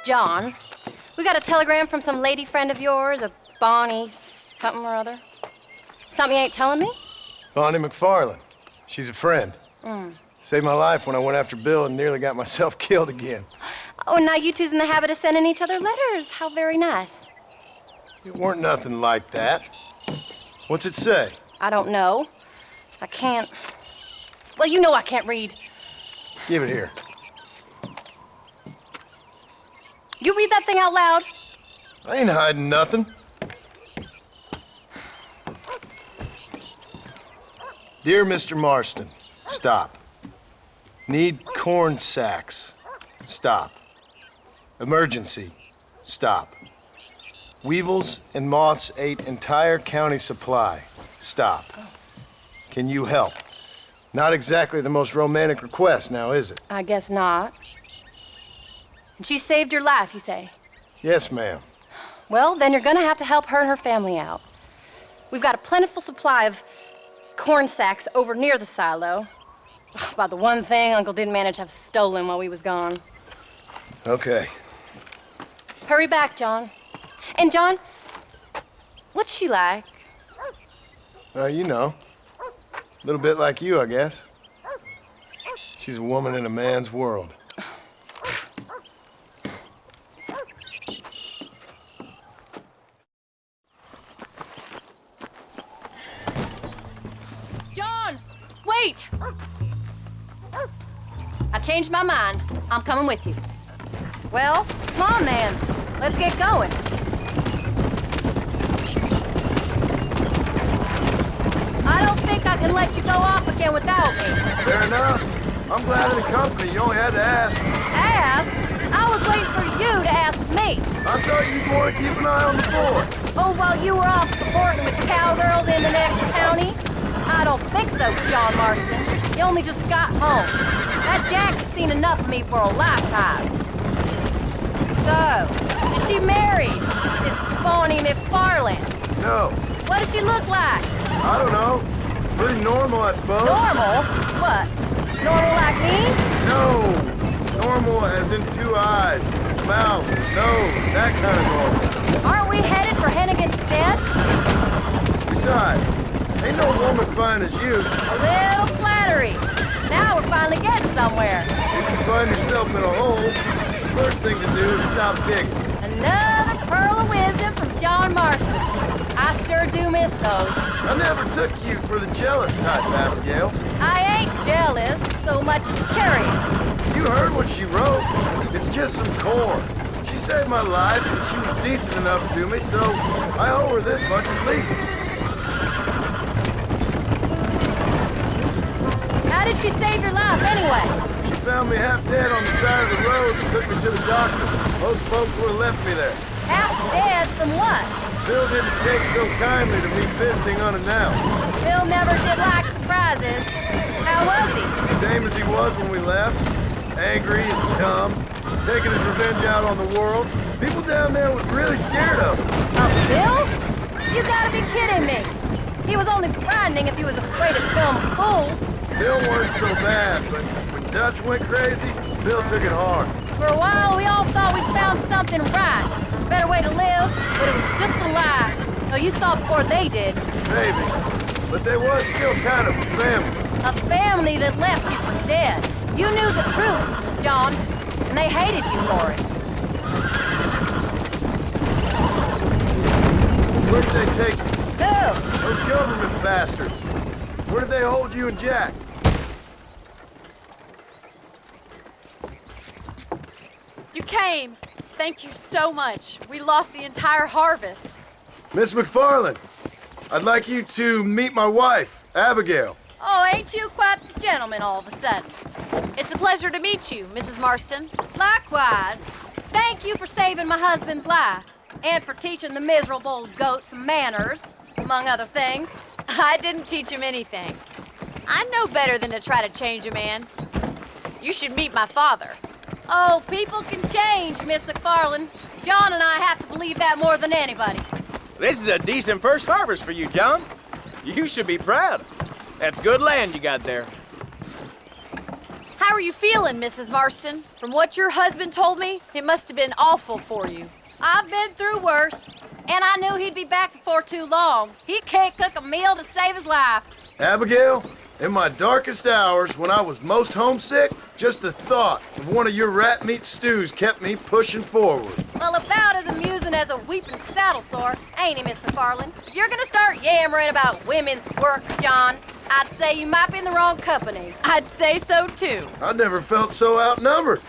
John. We got a telegram from some lady friend of yours, a Bonnie something or other. Something you ain't telling me? Bonnie McFarlane. She's a friend. Saved my life when I went after Bill and nearly got myself killed again. Oh, and now you two's in the habit of sending each other letters. How very nice. It weren't nothing like that. What's it say? I don't know. I can't... Well, you know I can't read. Give it here. You read that thing out loud? I ain't hiding nothing. Dear Mr. Marston, stop. Need corn sacks. Stop. Emergency. Stop. Weevils and moths ate entire county supply. Stop. Can you help? Not exactly the most romantic request now, is it? I guess not. And she saved your life, you say? Yes, ma'am. Well, then you're gonna have to help her and her family out. We've got a plentiful supply of corn sacks over near the silo. About the one thing Uncle didn't manage to have stolen while we was gone. Okay. Hurry back, John. And John, what's she like? You know. A little bit like you, I guess. She's a woman in a man's world. John, wait! I changed my mind. I'm coming with you. Well, come on then. Let's get going. I don't think I can let you go off again without me. Fair enough. I'm glad of the company. You only had to ask. Ask? I was waiting for you to ask me. I thought you'd want to keep an eye on the fort. Oh, while you were off supporting with cowgirls in the next county? I don't think so, John Marston. You only just got home. That Jack's seen enough of me for a lifetime. So, is she married? Is Bonnie McFarlane? No. What does she look like? I don't know. Pretty normal, I suppose. Normal? What? Normal like me? No. Normal as in 2 eyes, mouth, nose, that kind of normal. Aren't we headed for Hennigan's Stead? Besides, ain't no woman fine as you. A little flattery. Now we're finally getting somewhere. If you find yourself in a hole, the first thing to do is stop digging. Another pearl of wisdom from John Marston. I sure do miss those. I never took you for the jealous type, Abigail. I ain't jealous so much as curious. You heard what she wrote. It's just some corn. She saved my life, and she was decent enough to me, so I owe her this much at least. How did she save your life anyway? She found me half dead on the side of the road and took me to the doctor. Most folks would have left me there. Half dead from what? Bill didn't take so kindly to me visiting unannounced. Bill never did like surprises. How was he? Same as he was when we left. Angry and dumb. Taking his revenge out on the world. People down there was really scared of him. Of Bill? You gotta be kidding me. He was only frightening if he was afraid of film fools. Bill weren't so bad, but when Dutch went crazy, Bill took it hard. For a while, we all thought we found something right. Better way to live, but it was just a lie. So you saw before they did. Maybe. But they was still kind of a family. A family that left you for dead. You knew the truth, John, and they hated you for it. Where did they take you? Who? Those government bastards. Where did they hold you and Jack? You came. Thank you so much. We lost the entire harvest. Miss McFarlane, I'd like you to meet my wife, Abigail. Oh, ain't you quite the gentleman all of a sudden? It's a pleasure to meet you, Mrs. Marston. Likewise. Thank you for saving my husband's life, and for teaching the miserable old goat some manners, among other things. I didn't teach him anything. I know better than to try to change a man. You should meet my father. Oh, people can change, Miss McFarlane. John and I have to believe that more than anybody. This is a decent first harvest for you, John. You should be proud. That's good land you got there. How are you feeling, Mrs. Marston? From what your husband told me, it must have been awful for you. I've been through worse, and I knew he'd be back before too long. He can't cook a meal to save his life. Abigail, in my darkest hours, when I was most homesick, just the thought of one of your rat meat stews kept me pushing forward. Well, about as amusing as a weeping saddle sore, ain't he, Mr. Farland? If you're gonna start yammering about women's work, John, I'd say you might be in the wrong company. I'd say so too. I never felt so outnumbered.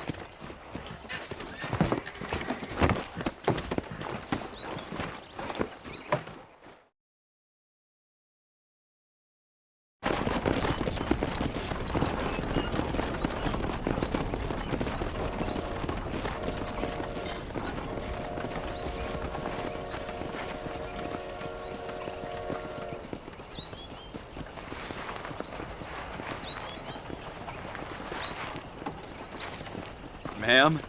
Ma'am?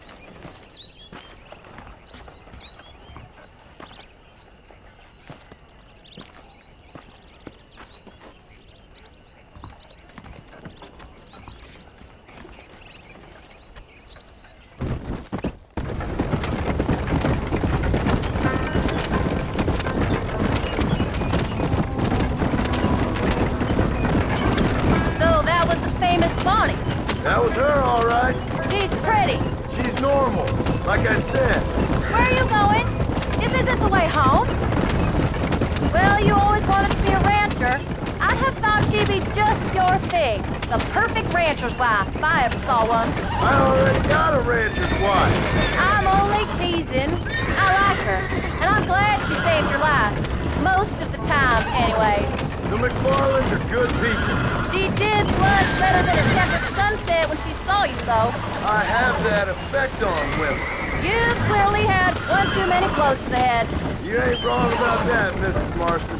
So that was the famous Bonnie. That was her, all right. She's pretty. She's normal, like I said. Where are you going? This isn't the way home. Well, you always wanted to be a rancher. I'd have thought she'd be just your thing. The perfect rancher's wife, if I ever saw one. I already got a rancher's wife. I'm only teasing. I like her, and I'm glad she saved your life. Most of the time, anyway. The McFarlands are good people. She did blush better than a separate sunset when she saw you, though. I have that effect on women. You clearly had one too many blows to the head. You ain't wrong about that, Mrs. Marston.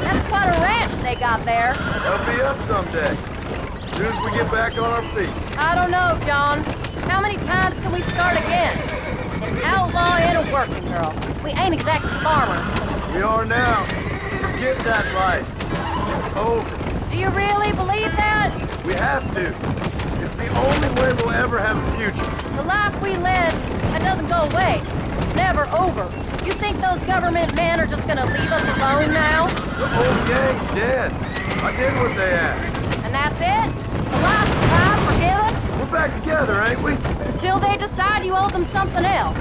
That's quite a ranch they got there. That'll be us someday. As soon as we get back on our feet. I don't know, John. How many times can we start again? An outlaw and a working girl. We ain't exactly farmers. We are now. Forget that life. It's over. Do you really believe that? We have to. It's the only way we'll ever have a future. The life we led, that doesn't go away. It's never over. You think those government men are just gonna leave us alone now? The whole gang's dead. I did what they asked. And that's it? The last time forgiven? We're back together, ain't we? Until they decide you owe them something else.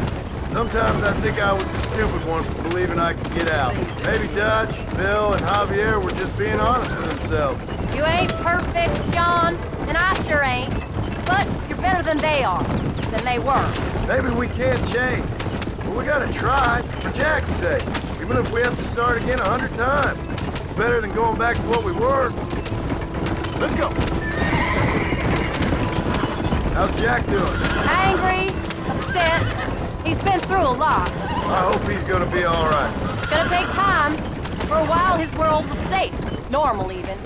Sometimes I think I was the stupid one for believing I could get out. Maybe Dutch, Bill, and Javier were just being honest with themselves. You ain't perfect, John, and I sure ain't. But you're better than they are, than they were. Maybe we can't change, but we gotta try, for Jack's sake. Even if we have to start again 100 times. It's better than going back to what we were. Let's go. How's Jack doing? Angry, upset. He's been through a lot. I hope he's gonna be all right. It's gonna take time. For a while, his world was safe. Normal, even.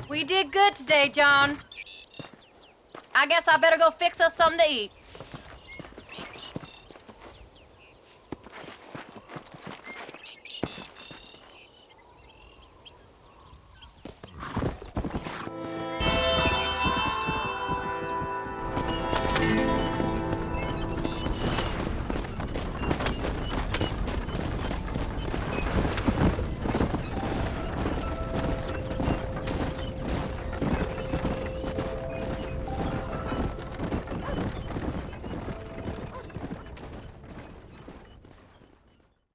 We did good today, John. I guess I better go fix us something to eat.